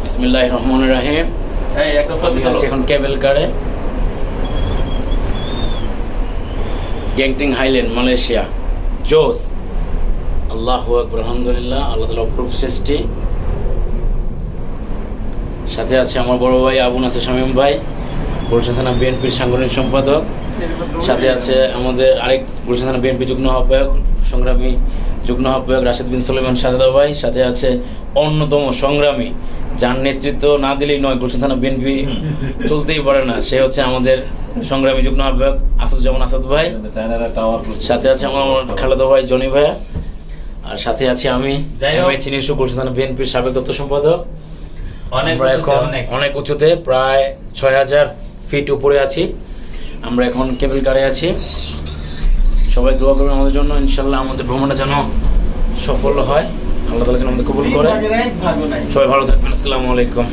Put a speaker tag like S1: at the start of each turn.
S1: বিসমিল্লাহির রহমানির রহিম। আমি আছি এখন কেবল কারে, গ্যাংটিং হাইল্যান্ড, মালয়েশিয়া। জোস, আল্লাহু আকবার, আলহামদুলিল্লাহ। আল্লাহ তাআলা অপরূপ সৃষ্টি। সাথে আছে আমার বড় ভাই আবু নাসির শামীম ভাই, গুলশান থানা বিএনপির সাংগঠনিক সম্পাদক। সাথে আছে আমাদের আরেক গুলশান থানা বিএনপি যুগ্ম আহ্বায়ক, সংগ্রামী যুগ্ম আহ্বায়ক রাশেদ বিন সুলাইমান সাজেদা ভাই। সাথে আছে অন্যতম সংগ্রামী, যার নেতৃত্ব না দিলেই নয়, গুলশান থানা বিএনপি চলতেই পারে না, সে হচ্ছে আমাদের সংগ্রামী যুগ্ম আহ্বায়ক আসাদুজ্জামান আসাদ ভাই। সাথে আছে আমার খালেদা ভাই জনি ভাইয়া। আর সাথে আছি আমি চিনিশু, গুলশান থানা বিএনপির সাবেক দপ্তর সম্পাদক। আমরা এখন অনেক উঁচুতে, প্রায় 6000 ফিট উপরে আছি। আমরা এখন কেবল কারে আছি। সবাই দোয়া করবেন আমাদের জন্য, ইনশাল্লাহ আমাদের ভ্রমণটা যেন সফল হয়, আল্লাহ তাআলা যেন আমাদের কবুল করে। সবাই ভালো থাকবেন। আসসালামু আলাইকুম।